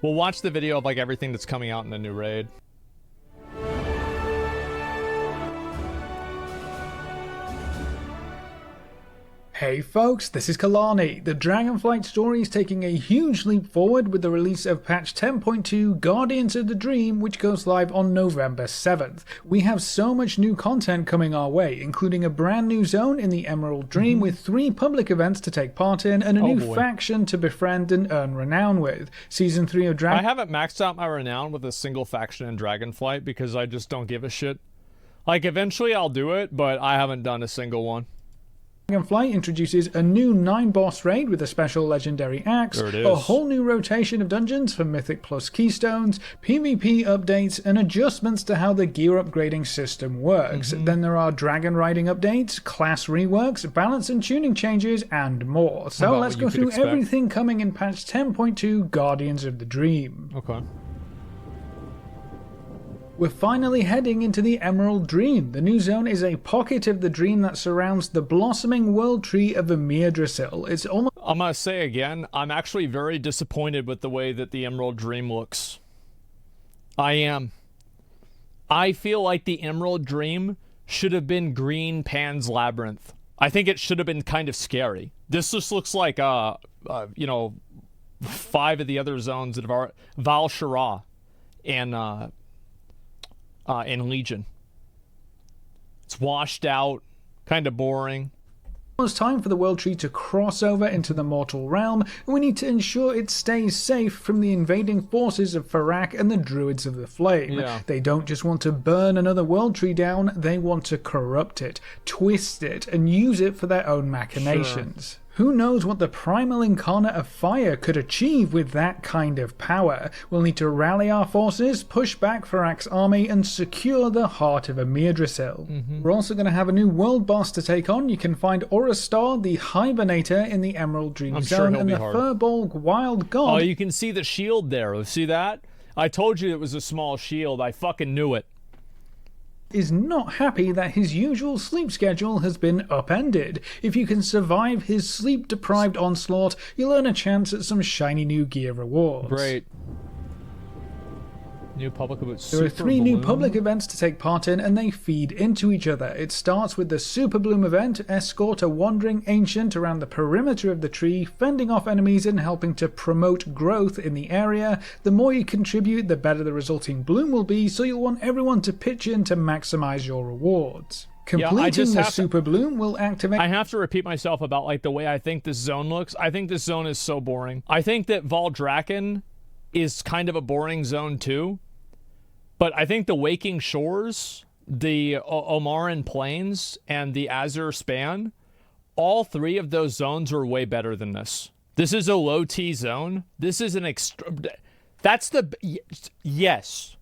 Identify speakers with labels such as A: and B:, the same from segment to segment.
A: We'll watch the video of like everything that's coming out in the new raid.
B: Hey folks, this is CatDany. The Dragonflight story is taking a huge leap forward with the release of patch 10.2 Guardians of the Dream, which goes live on November 7th. We have so much new content coming our way, including a brand new zone in the Emerald Dream with 3 public events to take part in and a new faction to befriend and earn renown with. Season 3 of
A: I haven't maxed out my renown with a single faction in Dragonflight because I just don't give a shit. Like, eventually I'll do it, but I haven't done a single one.
B: Dragonflight introduces a new 9-boss raid with a special legendary axe, a whole new rotation of dungeons for Mythic Plus Keystones, PvP updates, and adjustments to how the gear upgrading system works. Then there are dragon riding updates, class reworks, balance and tuning changes, and more. So let's go through everything coming in patch 10.2 Guardians of the Dream.
A: Okay.
B: We're finally heading into the Emerald Dream. The new zone is a pocket of the dream that surrounds the blossoming world tree of Yggdrasil. It's almost...
A: I'm gonna say again, I'm actually very disappointed with the way that the Emerald Dream looks. I am. I feel like the Emerald Dream should have been Green Pan's Labyrinth. I think it should have been kind of scary. This just looks like, you know, 5 of the other zones that have Val Shara and Legion. It's washed out, kind of boring.
B: It's time for the world tree to cross over into the mortal realm, and we need to ensure it stays safe from the invading forces of Farak and the Druids of the Flame. They don't just want to burn another world tree down, they want to corrupt it, twist it, and use it for their own machinations. Who knows what the primal incarnate of fire could achieve with that kind of power? We'll need to rally our forces, push back Farak's army, and secure the heart of Yggdrasil. We're also going to have a new world boss to take on. You can find Orastar, the Hibernator, in the Emerald Dream Zone, and the Furbolg Wild God.
A: Oh, you can see the shield there. See that? I told you it was a small shield. I fucking knew it.
B: Is not happy that his usual sleep schedule has been upended. If you can survive his sleep-deprived onslaught, you'll earn a chance at some shiny new gear rewards.
A: Great. New public events.
B: There are 3 new public events to take part in, and they feed into each other. It starts with the Super Bloom event. Escort a wandering ancient around the perimeter of the tree, fending off enemies and helping to promote growth in the area. The more you contribute, the better the resulting bloom will be, so you'll want everyone to pitch in to maximize your rewards. Completing the Super Bloom will activate...
A: I have to repeat myself about like the way I think this zone looks. I think this zone is so boring. I think that Valdrakken is kind of a boring zone too. But I think the Waking Shores, the Omaran Plains, and the Azure Span, all 3 of those zones are way better than this. This is a low T zone. This is an extra... That's the... Yes.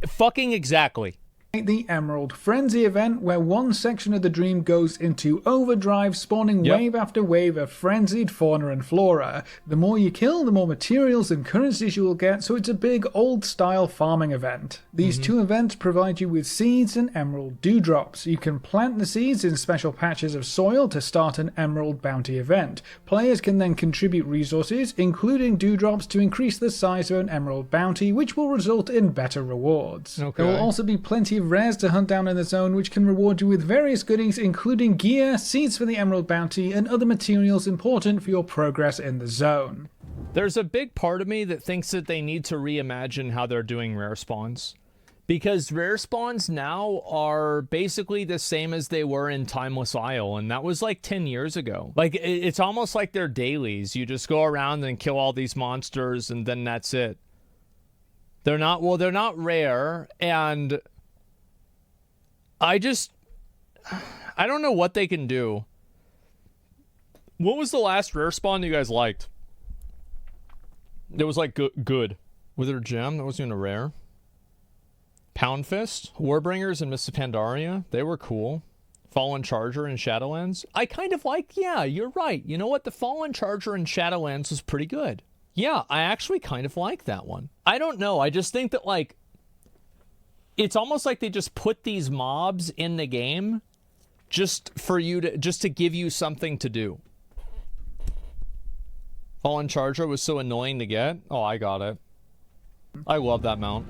A: Fucking exactly.
B: The Emerald Frenzy event, where one section of the dream goes into overdrive, spawning wave after wave of frenzied fauna and flora. The more you kill, the more materials and currencies you will get, so it's a big old-style farming event. These 2 events provide you with seeds and emerald dewdrops. You can plant the seeds in special patches of soil to start an emerald bounty event. Players can then contribute resources, including dewdrops, to increase the size of an emerald bounty, which will result in better rewards. There will also be plenty of rares to hunt down in the zone, which can reward you with various goodies, including gear, seeds for the emerald bounty, and other materials important for your progress in the zone.
A: There's a big part of me that thinks that they need to reimagine how they're doing rare spawns, because rare spawns now are basically the same as they were in Timeless Isle, and that was like 10 years ago. Like, it's almost like they're dailies. You just go around and kill all these monsters, and then that's it. They're not, well, they're not rare, and I don't know what they can do. What was the last rare spawn you guys liked? It was like good. Wither Gem, that wasn't even a rare. Pound Fist, Warbringers, and Mists of Pandaria, they were cool. Fallen Charger and Shadowlands. I kind of like, yeah, you're right. You know what? The Fallen Charger and Shadowlands was pretty good. Yeah, I actually kind of like that one. I don't know. I just think that, like, it's almost like they just put these mobs in the game just for you to, just to give you something to do. Fallen Charger was so annoying to get. Oh, I got it. I love that mount.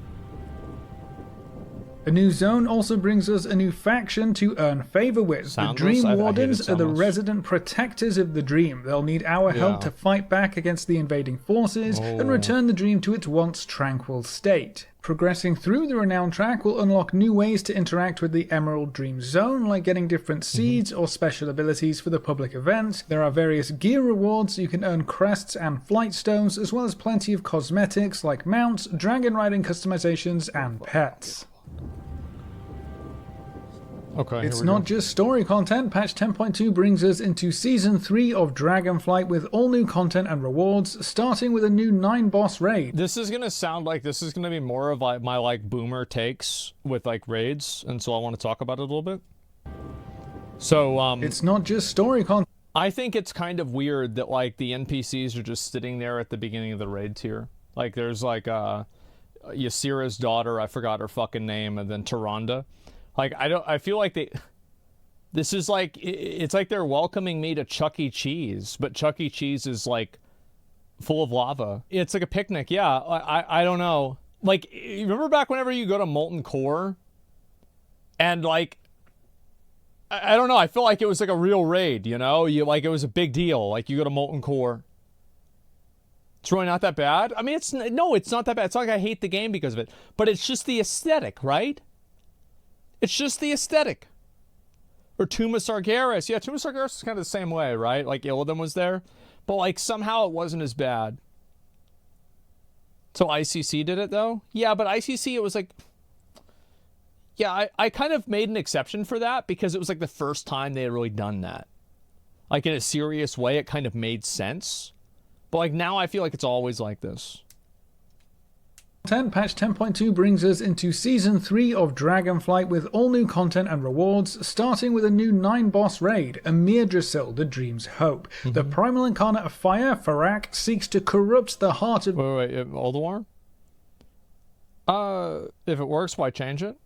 B: A new zone also brings us a new faction to earn favor with.
A: Soundless?
B: The Dream
A: I hated
B: Wardens are the
A: Soundless.
B: resident protectors of the Dream. They'll need our help to fight back against the invading forces and return the Dream to its once tranquil state. Progressing through the Renown track will unlock new ways to interact with the Emerald Dream Zone, like getting different seeds or special abilities for the public event. There are various gear rewards, you can earn crests and flight stones, as well as plenty of cosmetics like mounts, dragon riding customizations, and pets.
A: Okay,
B: It's not just story content. Patch 10.2 brings us into Season 3 of Dragonflight with all new content and rewards, starting with a new 9-boss raid.
A: This is gonna sound like this is gonna be more of like my like boomer takes with like raids, and so I want to talk about it a little bit. So
B: It's not just story content.
A: I think it's kind of weird that like the NPCs are just sitting there at the beginning of the raid tier. Like there's like Ysira's daughter, I forgot her fucking name, and then Tyrande. Like I feel like this is like it's like they're welcoming me to Chuck E. Cheese, but Chuck E. Cheese is like full of lava. It's like a picnic. Yeah, I don't know. Like, you remember back whenever you go to Molten Core, and like I don't know. I feel like it was like a real raid. You know, you like it was a big deal. Like you go to Molten Core. It's really not that bad. I mean, it's not that bad. It's not like I hate the game because of it, but it's just the aesthetic, right? It's just the aesthetic. Or Tomb of Sargeras. Yeah, Tomb of Sargeras is kind of the same way, right? Like Illidan was there. But like somehow it wasn't as bad. So ICC did it though? Yeah, but ICC it was like... Yeah, I kind of made an exception for that because it was like the first time they had really done that. Like in a serious way, it kind of made sense. But like now I feel like it's always like this.
B: Patch 10.2 brings us into Season 3 of Dragonflight with all new content and rewards, starting with a new 9-boss raid, Amir Drasil, the Dream's Hope. The Primal Incarnate of Fire, Farak, seeks to corrupt the heart of...
A: Wait, Ulduar? If it works, why change it?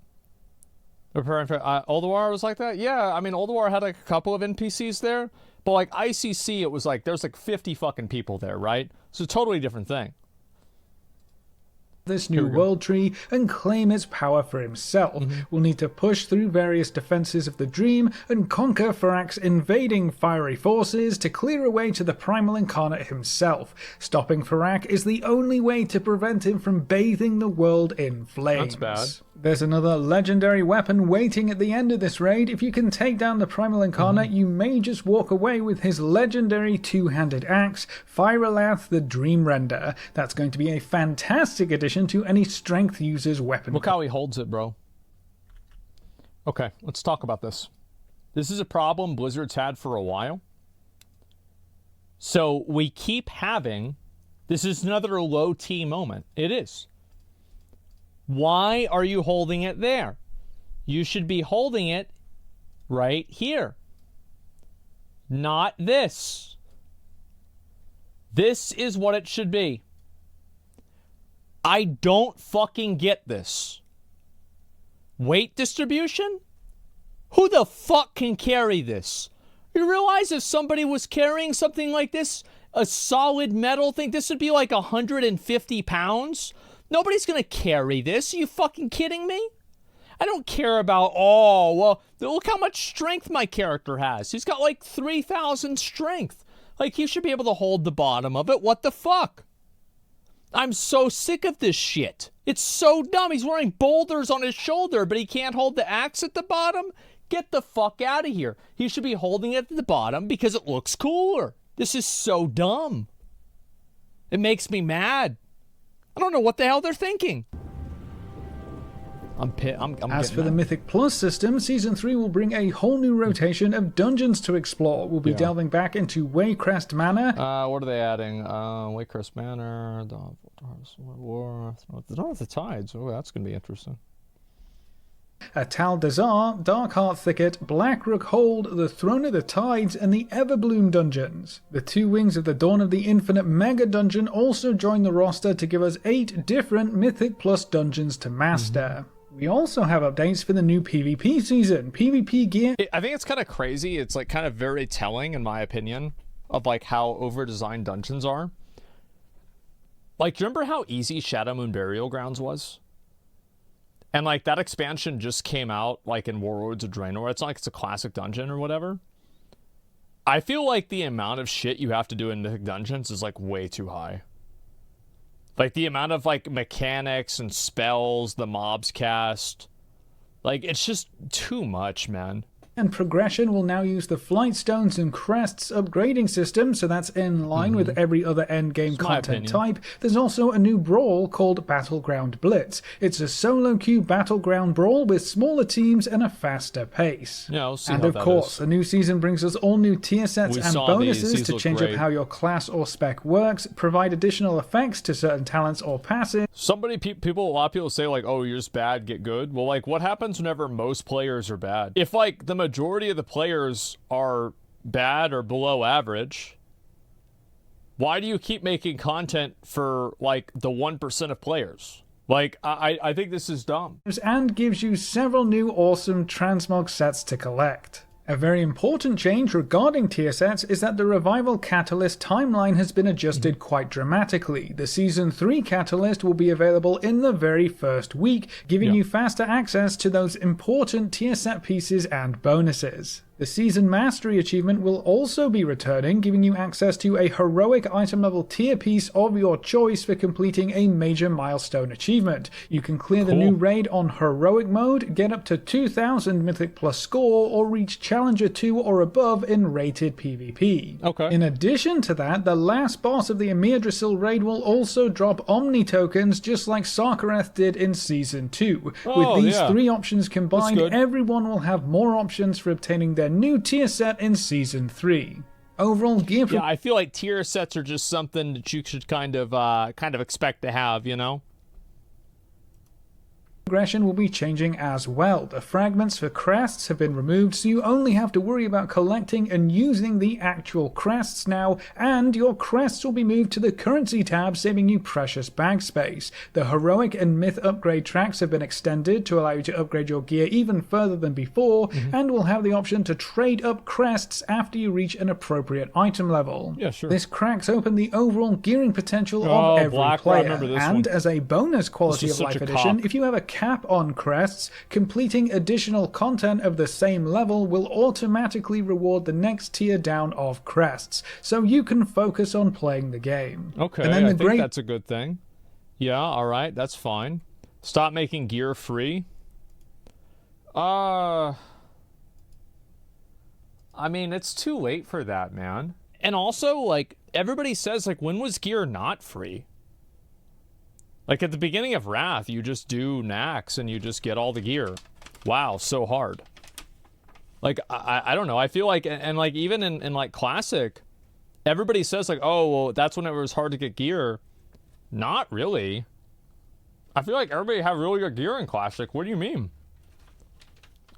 A: Ulduar was like that? Yeah, I mean, Ulduar had like a couple of NPCs there, but like ICC, it was like, there's like 50 fucking people there, right? It's a totally different thing.
B: This new world tree and claim its power for himself. We'll need to push through various defenses of the Dream and conquer Farak's invading fiery forces to clear a way to the Primal Incarnate himself. Stopping Farak is the only way to prevent him from bathing the world in flames.
A: That's bad.
B: There's another legendary weapon waiting at the end of this raid. If you can take down the Primal Incarnate, you may just walk away with his legendary two-handed axe, Firelath the Dream Render. That's going to be a fantastic addition to any strength user's weapon.
A: Look how he holds it, bro. Okay, let's talk about this. This is a problem Blizzard's had for a while. So we keep having... This is another low T moment. It is. Why are you holding it there? You should be holding it right here. Not this. This is what it should be. I don't fucking get this. Weight distribution? Who the fuck can carry this? You realize if somebody was carrying something like this, a solid metal thing, this would be like 150 pounds? Nobody's gonna carry this. Are you fucking kidding me? I don't care about, oh, well, look how much strength my character has. He's got like 3,000 strength. Like, he should be able to hold the bottom of it. What the fuck? I'm so sick of this shit. It's so dumb. He's wearing boulders on his shoulder, but he can't hold the axe at the bottom? Get the fuck out of here. He should be holding it at the bottom because it looks cooler. This is so dumb. It makes me mad. I don't know what the hell they're thinking.
B: As for the Mythic Plus system, Season 3 will bring a whole new rotation of dungeons to explore. We'll be delving back into Waycrest Manor.
A: What are they adding? Waycrest Manor, the War, the Dawn of the Tides. Oh, that's going to be interesting.
B: A Tal Dazar, Darkheart Thicket, Blackrook Hold, the Throne of the Tides, and the Everbloom dungeons. The two wings of the Dawn of the Infinite Mega Dungeon also join the roster to give us 8 different Mythic Plus dungeons to master. We also have updates for the new PvP season. PvP gear...
A: I think it's kind of crazy. It's like kind of very telling, in my opinion, of like how over-designed dungeons are. Like, do you remember how easy Shadow Moon Burial Grounds was? And, like, that expansion just came out, like, in Warlords of Draenor. It's not like it's a classic dungeon or whatever. I feel like the amount of shit you have to do in Mythic Dungeons is, like, way too high. Like, the amount of, like, mechanics and spells the mobs cast. Like, it's just too much, man.
B: And progression will now use the Flightstones and Crests upgrading system, so that's in line with every other endgame content type. There's also a new brawl called Battleground Blitz. It's a solo queue battleground brawl with smaller teams and a faster pace.
A: Yeah, we'll see
B: and
A: how
B: of course, a new season brings us all new tier sets and bonuses to change up how your class or spec works, provide additional effects to certain talents or passives.
A: A lot of people say, like, oh, you're just bad, get good. Well, like, what happens whenever most players are bad? If, like, the majority of the players are bad or below average, why do you keep making content for, like, the 1% of players? Like, I think this is dumb.
B: And gives you several new awesome transmog sets to collect. A very important change regarding tier sets is that the Revival Catalyst timeline has been adjusted quite dramatically. The Season 3 Catalyst will be available in the very first week, giving you faster access to those important tier set pieces and bonuses. The Season Mastery achievement will also be returning, giving you access to a heroic item level tier piece of your choice for completing a major milestone achievement. You can clear the new raid on heroic mode, get up to 2000 Mythic Plus score, or reach Challenger 2 or above in rated PvP. In addition to that, the last boss of the Emir Drasil raid will also drop Omni tokens, just like Sarkareth did in Season 2. With these three options combined, everyone will have more options for obtaining their new tier set in Season 3. Overall gear...
A: Yeah, I feel like tier sets are just something that you should kind of expect to have, you know?
B: Progression will be changing as well. The fragments for crests have been removed, so you only have to worry about collecting and using the actual crests now, and your crests will be moved to the currency tab, saving you precious bag space. The heroic and myth upgrade tracks have been extended to allow you to upgrade your gear even further than before, and will have the option to trade up crests after you reach an appropriate item level.
A: Yeah, sure.
B: This cracks open the overall gearing potential of every player, and as a bonus quality of life addition, if you have a cap on crests, completing additional content of the same level will automatically reward the next tier down of crests, so you can focus on playing the game.
A: Okay, and then I think that's a good thing. Yeah, alright, that's fine. Stop making gear free. I mean, it's too late for that, man. And also, like, everybody says, like, when was gear not free? Like, at the beginning of Wrath, you just do Nax and you just get all the gear. Wow, so hard. Like, I don't know. I feel like, and like, even in like, Classic, everybody says, like, oh, well, that's when it was hard to get gear. Not really. I feel like everybody had really good gear in Classic. What do you mean?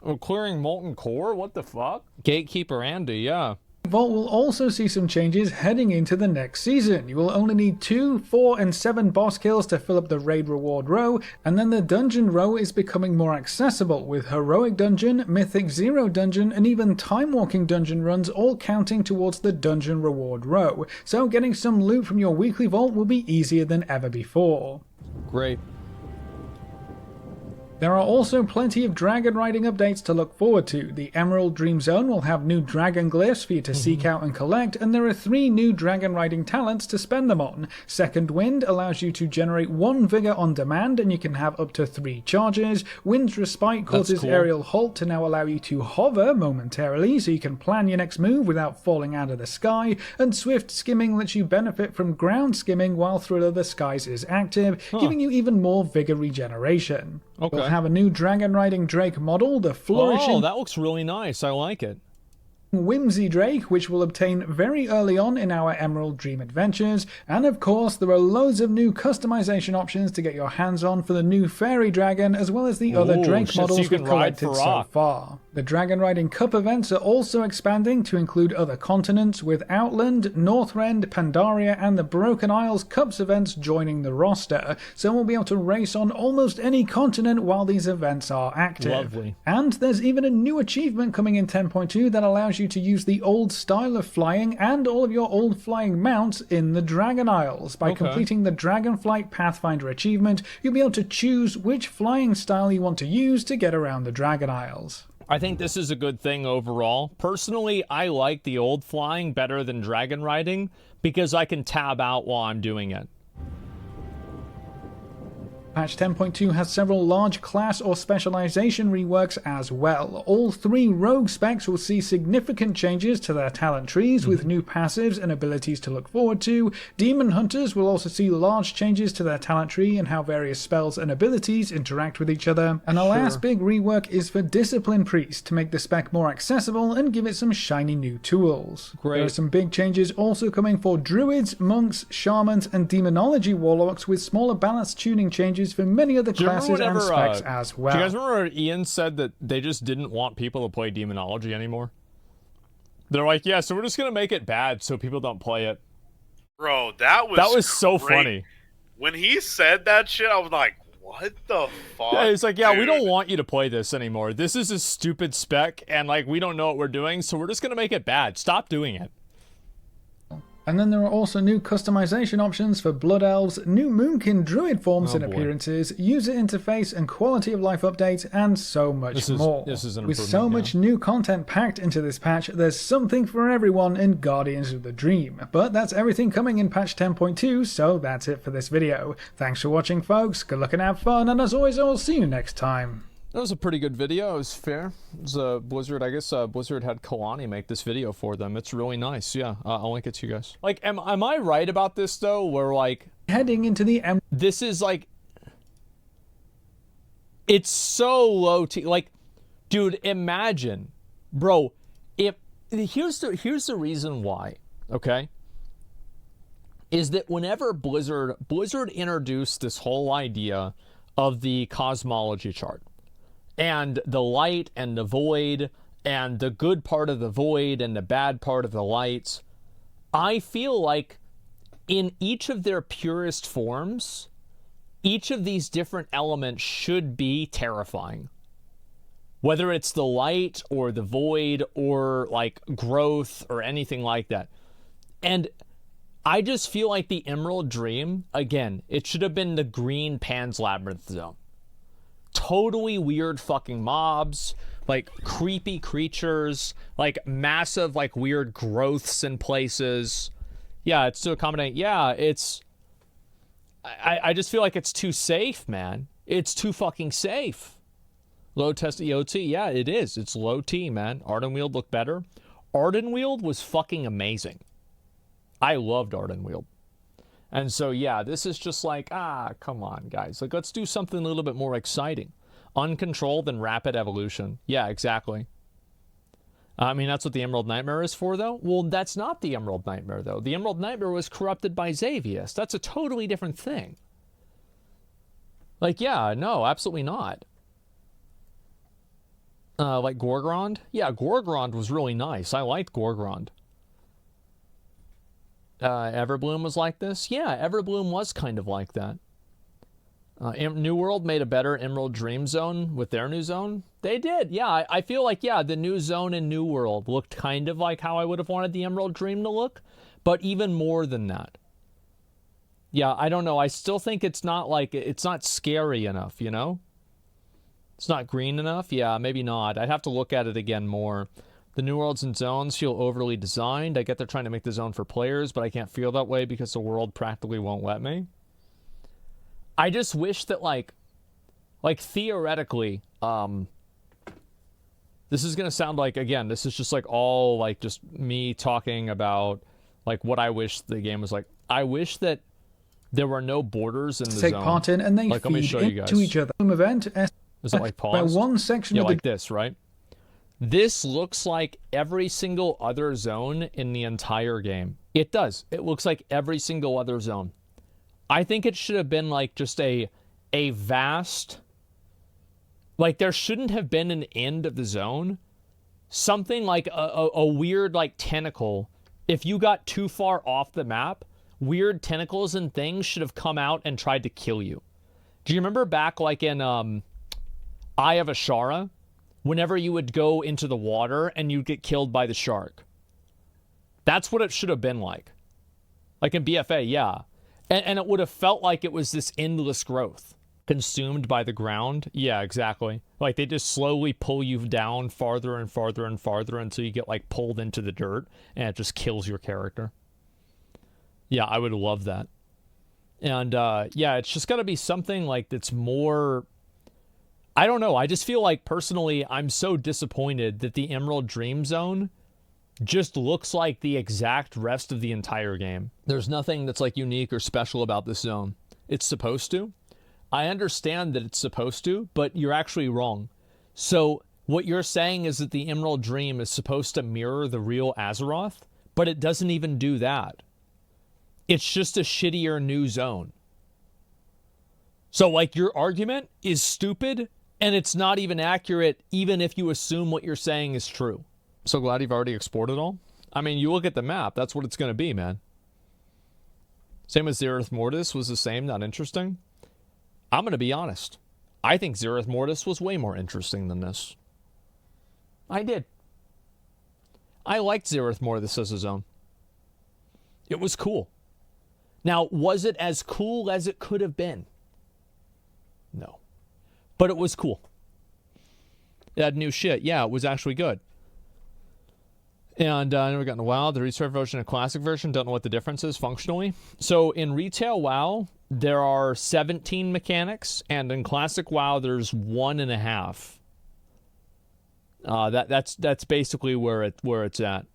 A: Oh, clearing Molten Core? What the fuck? Gatekeeper Andy, yeah.
B: Vault will also see some changes heading into the next season. You will only need 2, 4, and 7 boss kills to fill up the raid reward row, and then the dungeon row is becoming more accessible, with Heroic Dungeon, Mythic Zero Dungeon, and even Time Walking Dungeon runs all counting towards the dungeon reward row, so getting some loot from your weekly vault will be easier than ever before.
A: Great.
B: There are also plenty of dragon riding updates to look forward to. The Emerald Dream Zone will have new dragon glyphs for you to seek out and collect, and there are 3 new dragon riding talents to spend them on. Second Wind allows you to generate 1 vigor on demand, and you can have up to 3 charges. Wind's Respite causes Aerial Halt to now allow you to hover momentarily, so you can plan your next move without falling out of the sky, and Swift Skimming lets you benefit from ground skimming while Thriller of the Skies is active, giving you even more vigor regeneration. We'll have a new dragon riding Drake model, the Flourishing...
A: Oh, that looks really nice. I like it.
B: Whimsy Drake, which will obtain very early on in our Emerald Dream adventures, and of course there are loads of new customization options to get your hands on for the new Fairy Dragon, as well as the other Drake models we've collected so far. The Dragon Riding Cup events are also expanding to include other continents, with Outland, Northrend, Pandaria and the Broken Isles Cups events joining the roster, so we'll be able to race on almost any continent while these events are active.
A: Lovely.
B: And there's even a new achievement coming in 10.2 that allows you to use the old style of flying and all of your old flying mounts in the Dragon Isles. By completing the Dragonflight Pathfinder achievement, you'll be able to choose which flying style you want to use to get around the Dragon Isles.
A: I think this is a good thing overall. Personally, I like the old flying better than dragon riding because I can tab out while I'm doing it.
B: Patch 10.2 has several large class or specialization reworks as well. All 3 rogue specs will see significant changes to their talent trees with new passives and abilities to look forward to. Demon Hunters will also see large changes to their talent tree and how various spells and abilities interact with each other. And the last big rework is for Discipline Priest to make the spec more accessible and give it some shiny new tools.
A: Great.
B: There are some big changes also coming for Druids, Monks, Shamans and Demonology Warlocks, with smaller balance tuning changes for many other classes and specs as well.
A: Do you guys remember Ian said that they just didn't want people to play Demonology anymore? They're like, yeah, so we're just going to make it bad so people don't play it.
C: Bro, that was
A: so funny.
C: When he said that shit, I was like, what the fuck?
A: Yeah, it's like, yeah,
C: dude?
A: we don't want you to play this anymore. This is a stupid spec, and like we don't know what we're doing, so we're just going to make it bad. Stop doing it.
B: And then there are also new customization options for Blood Elves, new Moonkin Druid forms and appearances, user interface and quality of life updates, and so much more. With so much new content packed into this patch, there's something for everyone in Guardians of the Dream. But that's everything coming in patch 10.2, so that's it for this video. Thanks for watching, folks. Good luck and have fun, and as always, I'll see you next time.
A: That was a pretty good video. It was fair. It was Blizzard. I guess Blizzard had CatDany make this video for them. It's really nice. Yeah, I'll link it to you guys. Like, am I right about this though? Where like
B: heading into the
A: this is like, it's so low T. Like, dude, imagine, bro. If here's the reason why. Okay. Is that whenever Blizzard introduced this whole idea of the cosmology chart, and the light and the void, and the good part of the void and the bad part of the light, I feel like in each of their purest forms, each of these different elements should be terrifying. Whether it's the light or the void or like growth or anything like that. And I just feel like the Emerald Dream, again, it should have been the green Pan's Labyrinth zone. Totally weird fucking mobs, like creepy creatures, like massive, like weird growths in places. Yeah, it's to accommodate. Yeah, it's. I just feel like it's too safe, man. It's too fucking safe. Low test EOT. Yeah, it is. It's low T, man. Ardenweald looked better. Ardenweald was fucking amazing. I loved Ardenweald. And so, yeah, this is just like, come on, guys. Like, let's do something a little bit more exciting. Uncontrolled and rapid evolution. Yeah, exactly. I mean, that's what the Emerald Nightmare is for, though? Well, that's not the Emerald Nightmare, though. The Emerald Nightmare was corrupted by Xavius. That's a totally different thing. Like, yeah, no, absolutely not. Like Gorgrond? Yeah, Gorgrond was really nice. I liked Gorgrond. Everbloom was like this? Yeah, Everbloom was kind of like that. New World made a better Emerald Dream Zone with their new zone. They did, yeah. I feel like, yeah, the new zone in New World looked kind of like how I would have wanted the Emerald Dream to look, but even more than that. Yeah, I don't know. I still think it's not like, it's not scary enough, you know? It's not green enough? Yeah, maybe not. I'd have to look at it again more. The new worlds and zones feel overly designed. I get they're trying to make the zone for players, but I can't feel that way because the world practically won't let me. I just wish that, like theoretically, this is going to sound like, again, this is just like all, like, just me talking about, like, what I wish the game was like. I wish that there were no borders in the zone.
B: Take part in, and they
A: like,
B: feed into each other. Event
A: is it like paused?
B: By one section
A: yeah,
B: of
A: like this, right? This looks like every single other zone in the entire game. It does. It looks like every single other zone. I think it should have been like just a vast... Like, there shouldn't have been an end of the zone. something like a weird like tentacle. If you got too far off the map, weird tentacles and things should have come out and tried to kill you. Do you remember back like in Eye of Ashara, whenever you would go into the water and you'd get killed by the shark? That's what it should have been like. Like in BFA, yeah. And it would have felt like it was this endless growth. Consumed by the ground. Yeah, exactly. Like they just slowly pull you down farther and farther and farther until you get like pulled into the dirt and it just kills your character. Yeah, I would love that. And yeah, it's just got to be something like that's more... I don't know. I just feel like personally I'm so disappointed that the Emerald Dream Zone just looks like the exact rest of the entire game. There's nothing that's like unique or special about this zone. It's supposed to. I understand that it's supposed to, but you're actually wrong. So what you're saying is that the Emerald Dream is supposed to mirror the real Azeroth, but it doesn't even do that. It's just a shittier new zone. So like your argument is stupid and it's not even accurate even if you assume what you're saying is true. So glad you've already explored it all. I mean, you look at the map, that's what it's going to be, man. Same as Zereth Mortis was the same, not interesting. I'm going to be honest. I think Zereth Mortis was way more interesting than this. I did. I liked Zereth Mortis as a zone. It was cool. Now, was it as cool as it could have been? No. But it was cool. It had new shit. Yeah, it was actually good. And I never got into WoW, the restart version and classic version. Don't know what the difference is functionally. So in retail WoW, there are 17 mechanics, and in classic WoW, there's 1.5. That's basically where it's at.